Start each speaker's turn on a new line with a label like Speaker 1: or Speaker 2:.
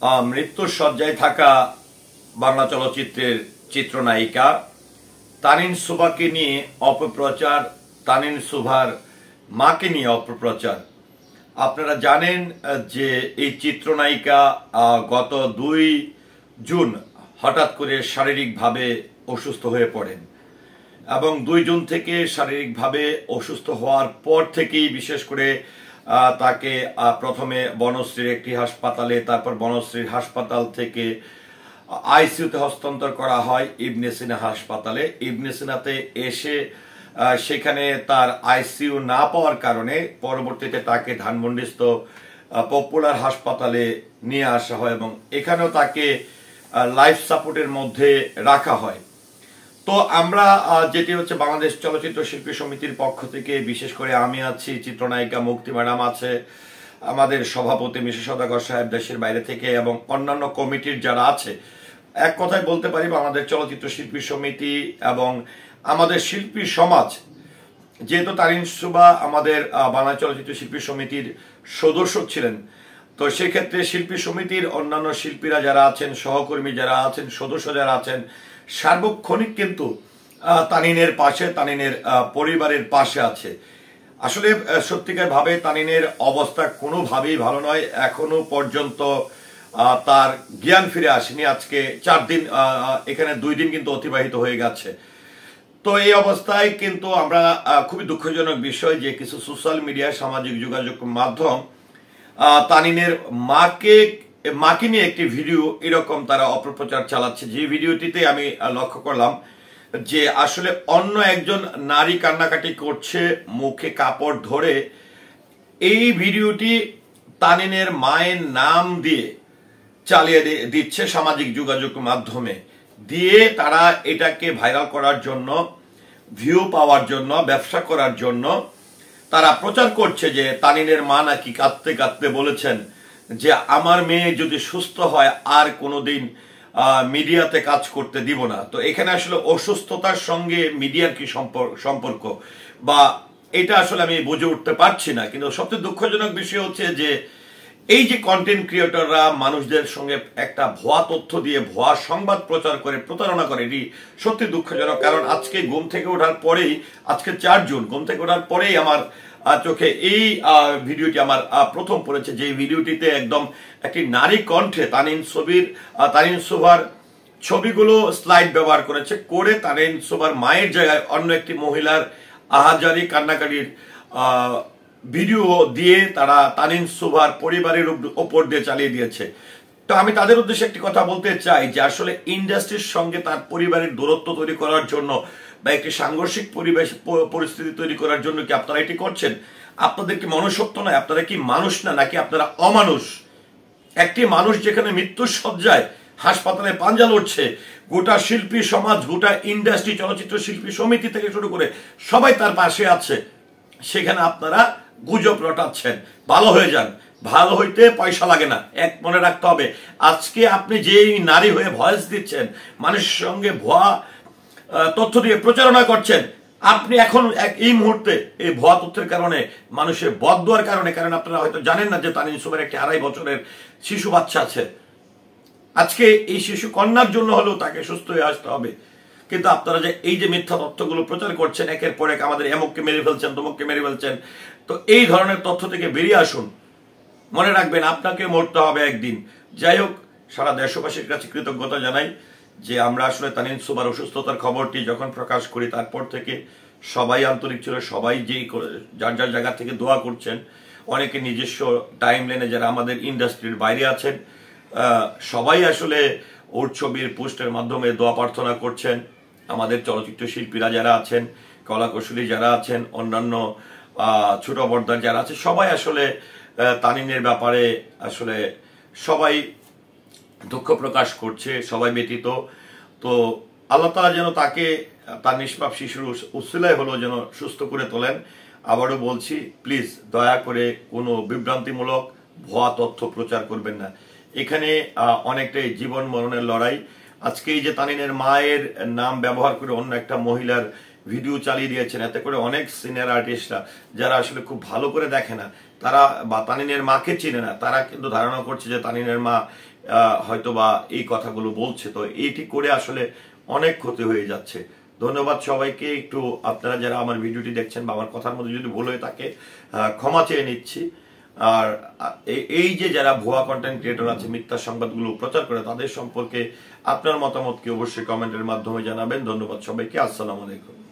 Speaker 1: মৃত্যুর শয্যায় থাকা বাংলা চলচ্চিত্রের চিত্রনায়িকা তানিন সুভাকে নিয়ে অপপ্রচার, তানিন সুভার মাকে নিয়ে অপপ্রচার। আপনারা জানেন যে এই চিত্রনায়িকা গত 2 জুন হঠাৎ করে শারীরিকভাবে অসুস্থ হয়ে পড়েন এবং 2 জুন থেকে শারীরিকভাবে অসুস্থ হওয়ার পর থেকেই বিশেষ করে তাকে প্রথমে বনশ্রীর একটি হাসপাতালে, তারপর বনশ্রীর হাসপাতাল থেকে আইসিইউতে হস্তান্তর করা হয় ইবনে সিনা হাসপাতালে। ইবনে সিনাতে এসে সেখানে তার আইসিইউ না পাওয়ার কারণে পরবর্তীতে তাকে ধানমন্ডিস্থ পপুলার হাসপাতালে নিয়ে আসা হয় এবং এখানেও তাকে লাইফ সাপোর্টের মধ্যে রাখা হয়। তো আমরা যেটি হচ্ছে বাংলাদেশ চলচ্চিত্র শিল্পী সমিতির পক্ষ থেকে, বিশেষ করে আমি আছি, চিত্রনায়িকা মুক্তি ম্যাডাম আছে, আমাদের সভাপতি মিশা সওদাগর সাহেব দেশের বাইরে থেকে এবং অন্যান্য কমিটির যারা আছে, এক কথায় বলতে পারি বাংলাদেশ চলচ্চিত্র শিল্পী সমিতি এবং আমাদের শিল্পী সমাজ, যেহেতু তানিন সুভা আমাদের বাংলা চলচ্চিত্র শিল্পী সমিতির সদস্য ছিলেন, তো সেক্ষেত্রে শিল্পী সমিতির অন্যান্য শিল্পীরা যারা আছেন, সহকর্মী যারা আছেন, সদস্য যারা আছেন, সার্বক্ষণিক কিন্তু তানিনের পাশে, তানিনের পরিবারের পাশে আছে। আসলে সত্যিকার ভাবে তানিনের অবস্থা কোনোভাবেই ভালো নয়। এখনো পর্যন্ত তার জ্ঞান ফিরে আসেনি। আজকে 4 দিন, এখানে 2 দিন কিন্তু অতিবাহিত হয়ে গেছে। তো এই অবস্থায় কিন্তু আমরা খুবই দুঃখজনক বিষয় যে কিছু সোশ্যাল মিডিয়া, সামাজিক যোগাযোগ মাধ্যম তানিনের মাকে নিয়ে একটি ভিডিও এরকম তারা অপপ্রচার চালাচ্ছে, যে ভিডিওটিতে আমি লক্ষ্য করলাম যে আসলে অন্য একজন নারী কান্নাকাটি করছে মুখে কাপড় ধরে। এই ভিডিওটি তানিনের মায়ের নাম দিয়ে চালিয়ে দিচ্ছে সামাজিক যোগাযোগ মাধ্যমে, দিয়ে তারা এটাকে ভাইরাল করার জন্য, ভিউ পাওয়ার জন্য, ব্যবসা করার জন্য তারা প্রচার করছে যে তানিনের মা নাকি কাঁদতে কাঁদতে বলেছেন যে আমার মেয়ে যদি সুস্থ হয় আর কোনোদিন মিডিয়াতে কাজ করতে দিব না। তো এখানে আসলে অসুস্থতার সঙ্গে মিডিয়ার কি সম্পর্ক, বা এটা আসলে আমি বুঝে উঠতে পারছি না। কিন্তু সবচেয়ে দুঃখজনক বিষয় হচ্ছে যে এই যে কন্টেন্ট ক্রিয়েটররা মানুষদের সঙ্গে একটা ভুয়া তথ্য দিয়ে ভুয়া সংবাদ প্রচার করে প্রতারণা করে, এটি সত্যি দুঃখজনক। কারণ আজকে ঘুম থেকে ওঠার পরেই, আজকে 4 জুন, ঘুম থেকে ওঠার পরেই আমার চোখে এই ভিডিওটি আমার প্রথম পড়েছে, যে ভিডিওটিতে একদম একটি নারী কণ্ঠে তানিন সুভার ছবিগুলো স্লাইড ব্যবহার করেছে, করে তানিন সুভার মায়ের জায়গায় অন্য একটি মহিলার আহাজারি কান্নাকাটির ভিডিও দিয়ে তারা তানিন সুভার পরিবারের ওপর দিয়ে চালিয়ে দিয়েছে। তো আমি তাদের উদ্দেশ্যে একটি কথা বলতে চাই যে আসলে ইন্ডাস্ট্রির সঙ্গে তার পরিবারের দূরত্ব তৈরি করার জন্য বা একটি সাংঘর্ষিক পরিস্থিতি তৈরি করার জন্য কি আপনারা এটি করছেন? আপনাদের কি মনুষ্যত্ব নয়? আপনারা কি মানুষ না, নাকি আপনারা অমানুষ? একটি মানুষ যেখানে মৃত্যুর শয্যায় হাসপাতালে পাঞ্জা লড়ছে, গোটা শিল্পী সমাজ, গোটা ইন্ডাস্ট্রি, চলচ্চিত্র শিল্পী সমিতি থেকে শুরু করে সবাই তার পাশে আছে, সেখানে আপনারা গুজব রটাচ্ছেন। ভালো হয়ে যান, ভালো হইতে পয়সা লাগে না, এক মনে রাখতে হবে। আজকে আপনি যেই নারী হয়ে ভয়েস দিচ্ছেন, মানুষের সঙ্গে ভুয়া তথ্য দিয়ে প্রচারণা করছেন, আপনি এখন এই মুহূর্তে এই ভুয়া তথ্যের কারণে, মানুষের বদদুয়ার কারণে, কারণ আপনারা হয়তো জানেন না যে তানিন সুভার একটি 2.5 বছরের শিশু বাচ্চা আছে। আজকে এই শিশু কন্যার জন্য হলেও তাকে সুস্থ হয়ে আসতে হবে। কিন্তু আপনারা যে এই যে মিথ্যা তথ্যগুলো প্রচার করছেন, একের পর এক আমাদের এমককে মেরে ফেলছেন, তমককে মেরে ফেলছেন, তো এই ধরনের তথ্য থেকে বেরিয়ে আসুন। মনে রাখবেন আপনাকে মরতে হবে একদিন। যাই হোক, সারা দেশবাসীর কাছে কৃতজ্ঞতা জানাই যে আমরা আসলে তানিন সুভার অসুস্থতার খবরটি যখন প্রকাশ করি, তারপর থেকে সবাই আন্তরিক ছিল, সবাই যেই যার যার জায়গা থেকে দোয়া করছেন। অনেকে নিজস্ব টাইম লাইনে, যারা আমাদের ইন্ডাস্ট্রির বাইরে আছেন, সবাই আসলে ওর ছবির পোস্টের মাধ্যমে দোয়া প্রার্থনা করছেন। আমাদের চলচ্চিত্র শিল্পীরা যারা আছেন, কলাকুশলী যারা আছেন, অন্যান্য ছোট বড়দার যারা আছে, সবাই আসলে তানিনের ব্যাপারে আসলে সবাই দুঃখ প্রকাশ করছে, সবাই ব্যতীত। তো আল্লাহ তাআলা যেন তাকে তার নিষ্পাপ শিশুর উসিলায় হলো যেন সুস্থ করে তোলেন। আবারও বলছি, প্লিজ দয়া করে কোনো বিভ্রান্তিমূলক ভুয়া তথ্য প্রচার করবেন না। এখানে অনেকটাই জীবন মরণের লড়াই। আজকে এই যে তানিনের মায়ের নাম ব্যবহার করে অন্য একটা মহিলার ভিডিও চালিয়ে দিয়েছেন, এতে করে অনেক সিনিয়র আর্টিস্টরা যারা আসলে খুব ভালো করে দেখে না, তারা বা তানিনের মাকে চিনে না, তারা কিন্তু ধারণা করছে যে তানিনের মা হয়তোবা এই কথাগুলো বলছে। তো এইটি করে আসলে অনেক ক্ষতি হয়ে যাচ্ছে। ধন্যবাদ সবাইকে। একটু আপনারা যারা আমার ভিডিওটি দেখছেন বা আমার কথার মধ্যে যদি ভুল হয়ে থাকে ক্ষমা চেয়ে নিচ্ছি। আর এই যে যারা ভুয়া কন্টেন্ট ক্রিয়েটর আছে, মিথ্যা সংবাদগুলো প্রচার করে, তাদের সম্পর্কে আপনার মতামত কি অবশ্যই কমেন্টের মাধ্যমে জানাবেন। ধন্যবাদ সবাইকে। আসসালামু আলাইকুম।